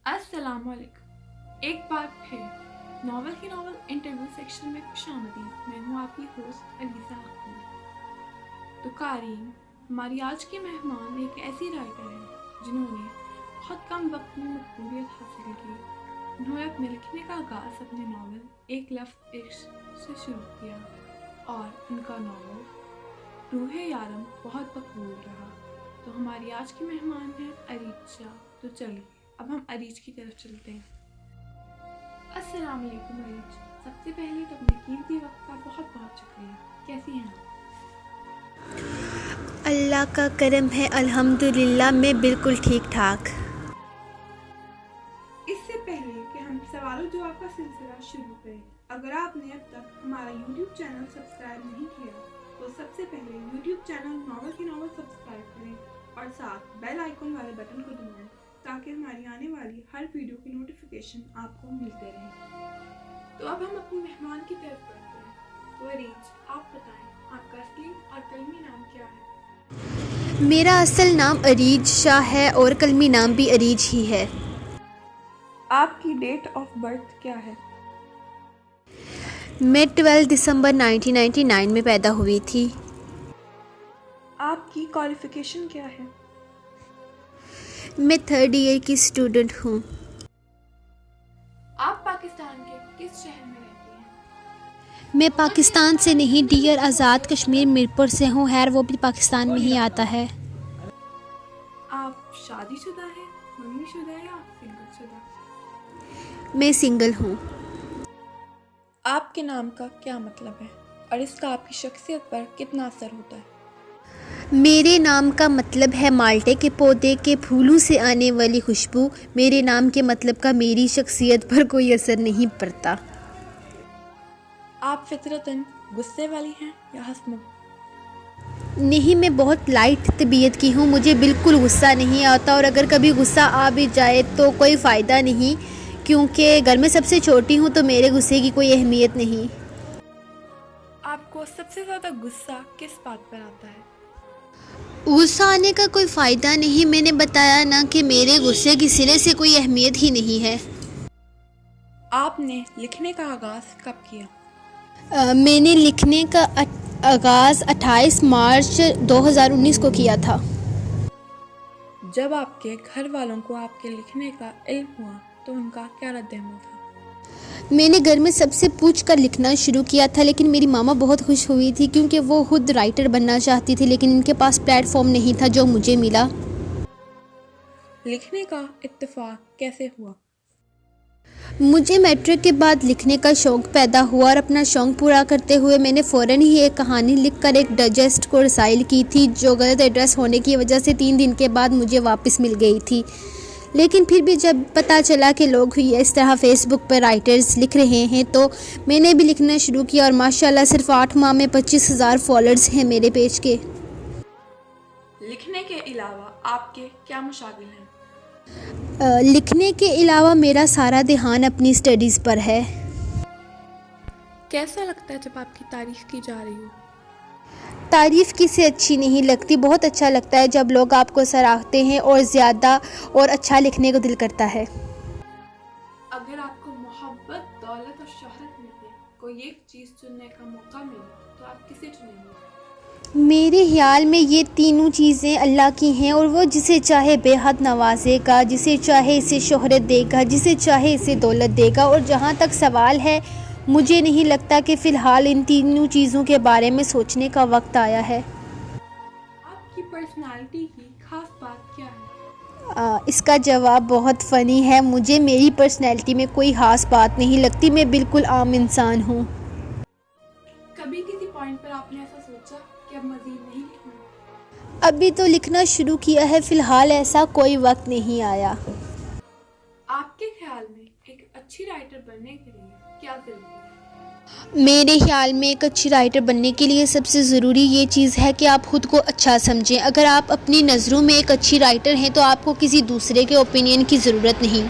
अस्सलामुअलैकुम। एक बार फिर नॉवल इंटरव्यू सेक्शन में खुशामदीद। मैं हूँ आपकी होस्ट अलीज़ा अख्तर। तो कारीन, हमारी आज की मेहमान एक ऐसी राइटर है जिन्होंने बहुत कम वक्त में मकबूलियत हासिल की। उन्होंने अपने लिखने का आगाज़ अपने नावल एक लफ्ज़ इश्क से शुरू किया और उनका नावल रूहे यारम बहुत मकबूल रहा। तो हमारी आज की मेहमान है अरीज शाह। तो चलिए अब हम अरीज की तरफ चलते हैं। अस्सलाम वालेकुम अरीज। सबसे पहले तो अपने कीमती वक्त का बहुत बहुत शुक्रिया। कैसी हैं आप? अल्लाह का करम है, अल्हम्दुलिल्लाह मैं बिल्कुल ठीक ठाक। इससे पहले कि हम सवालों जवाब का सिलसिला शुरू करें, अगर आपने अब तक हमारा YouTube चैनल सब्सक्राइब नहीं किया तो सबसे पहले YouTube चैनल नॉवल सब्सक्राइब करें और साथ बेल आइकन वाले बटन को दबाएं ताकि हमारी आने वाली हर वीडियो की नोटिफिकेशन आपको मिलते रहे। तो अब हम अपनी मेहमान की तरफ बढ़ते हैं। तो अरीज, आप बताएं आपका असली और कलमी नाम क्या है? मेरा असल नाम अरीज शाह है और कलमी नाम भी अरीज ही है। आपकी डेट ऑफ बर्थ क्या है? मैं 12 दिसंबर 1999 में पैदा हुई थी। आपकी क्वालिफिकेशन क्या है? मैं 3rd ईयर की स्टूडेंट हूँ। आप पाकिस्तान के किस शहर में रहती हैं? मैं पाकिस्तान से नहीं, डियर आज़ाद कश्मीर मीरपुर से हूँ। खैर वो भी पाकिस्तान में ही आता है। आप शादीशुदा हैं, मम्मीशुदा या सिंगल शुदा? मैं सिंगल हूँ। आपके नाम का क्या मतलब है और इसका आपकी शख्सियत पर कितना असर होता है? मेरे नाम का मतलब है माल्टे के पौधे के फूलों से आने वाली खुशबू। मेरे नाम के मतलब का मेरी शख्सियत पर कोई असर नहीं पड़ता। आप फितरतन गुस्से वाली हैं या हंसमुख? नहीं, मैं बहुत लाइट तबीयत की हूँ। मुझे बिल्कुल गुस्सा नहीं आता और अगर कभी गुस्सा आ भी जाए तो कोई फ़ायदा नहीं, क्योंकि घर में सबसे छोटी हूँ तो मेरे गुस्से की कोई अहमियत नहीं। आपको सबसे ज़्यादा गुस्सा किस बात पर आता है? गुस्सा आने का कोई फ़ायदा नहीं। मैंने बताया ना कि मेरे गुस्से की सिरे से कोई अहमियत ही नहीं है। आपने लिखने का आगाज़ कब किया? मैंने लिखने का आगाज़ 28 मार्च 2019 को किया था। जब आपके घर वालों को आपके लिखने का इल्म हुआ तो उनका क्या रद्द-ए-अमल था? मैंने घर में सबसे पूछ कर लिखना शुरू किया था, लेकिन मेरी मामा बहुत खुश हुई थी क्योंकि वो खुद राइटर बनना चाहती थी, लेकिन इनके पास प्लेटफॉर्म नहीं था जो मुझे मिला। लिखने का इत्तेफाक कैसे हुआ? मुझे मैट्रिक के बाद लिखने का शौक़ पैदा हुआ और अपना शौक़ पूरा करते हुए मैंने फ़ौरन ही एक कहानी लिखकर एक डाइजेस्ट को रसाइल की थी, जो गलत एड्रेस होने की वजह से 3 दिन के बाद मुझे वापस मिल गई थी। लेकिन फिर भी जब पता चला कि लोग इस तरह फ़ेसबुक पर राइटर्स लिख रहे हैं तो मैंने भी लिखना शुरू किया और माशाल्लाह सिर्फ 8 माह में 25,000 फॉलोअर्स हैं मेरे पेज के। लिखने के अलावा आपके क्या मशागिल हैं? लिखने के अलावा मेरा सारा ध्यान अपनी स्टडीज़ पर है। कैसा लगता है जब आपकी तारीफ़ की जा रही हो? तारीफ़ किसे अच्छी नहीं लगती। बहुत अच्छा लगता है जब लोग आपको सराहते हैं और ज़्यादा और अच्छा लिखने को दिल करता है। अगर आपको मोहब्बत, दौलत और शोहरत में से कोई एक चीज़ चुनने का मौका मिले तो आप किसे चुनेंगे? मेरे ख्याल में ये तीनों चीज़ें अल्लाह की हैं और वो जिसे चाहे बेहद नवाजेगा, जिसे चाहे इसे शोहरत देगा, जिसे चाहे इसे दौलत देगा। और जहाँ तक सवाल है, मुझे नहीं लगता कि फ़िलहाल इन तीनों चीज़ों के बारे में सोचने का वक्त आया है। आपकी पर्सनालिटी की खास बात क्या है? इसका जवाब बहुत फ़नी है। मुझे मेरी पर्सनैलिटी में कोई ख़ास बात नहीं लगती। मैं बिल्कुल आम इंसान हूँ। कभी किसी पॉइंट पर आपने ऐसा सोचा कि अब मज़ीद नहीं लिखना? अभी तो लिखना शुरू किया है, फ़िलहाल ऐसा कोई वक्त नहीं आया। आपके ख्याल में एक अच्छी राइटर बनने के लिए क्या ज़रूरी है? मेरे ख्याल में एक अच्छी राइटर बनने के लिए सबसे ज़रूरी ये चीज़ है कि आप ख़ुद को अच्छा समझें। अगर आप अपनी नज़रों में एक अच्छी राइटर हैं तो आपको किसी दूसरे के ओपिनियन की ज़रूरत नहीं।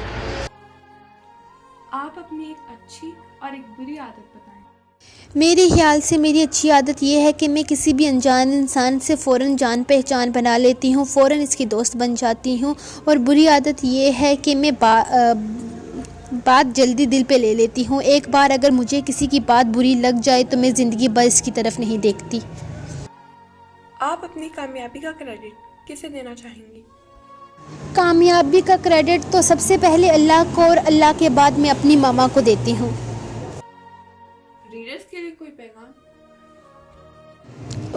आप अपनी एक अच्छी और एक बुरी आदत बताएं। मेरे ख्याल से मेरी अच्छी आदत ये है कि मैं किसी भी अनजान इंसान से फ़ौरन जान पहचान बना लेती हूँ, फ़ौरन इसकी दोस्त बन जाती हूँ। और बुरी आदत ये है कि मैं बात जल्दी दिल पे ले लेती हूँ। एक बार अगर मुझे किसी की बात बुरी लग जाए तो मैं ज़िंदगी भर इसकी तरफ नहीं देखती। आप अपनी कामयाबी का क्रेडिट किसे देना चाहेंगी? कामयाबी का क्रेडिट तो सबसे पहले अल्लाह को और अल्लाह के बाद मैं अपनी मामा को देती हूँ। रीडर्स के लिए कोई पैगाम?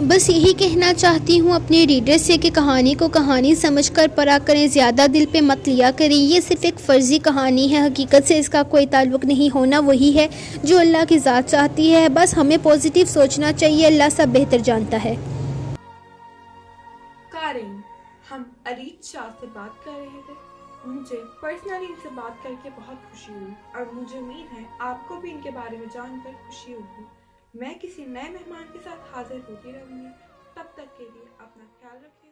बस यही कहना चाहती हूँ अपने रीडर से कि कहानी को कहानी समझकर पढ़ा करें, ज़्यादा दिल पे मत लिया करें। ये सिर्फ एक फ़र्ज़ी कहानी है, हकीकत से इसका कोई ताल्लुक़ नहीं। होना वही है जो अल्लाह की ज़ात चाहती है। बस हमें पॉजिटिव सोचना चाहिए, अल्लाह सब बेहतर जानता है। कारीन, हम अरीज शाह से बात कर रहे थे। मुझे पर्सनली इनसे बात करके बहुत खुशी हुई और मुझे उम्मीद है आपको भी इनके बारे में जानकर खुशी होगी। मैं किसी नए मेहमान के साथ हाजिर होती रहूँगी। तब तक के लिए अपना ख्याल रखिए।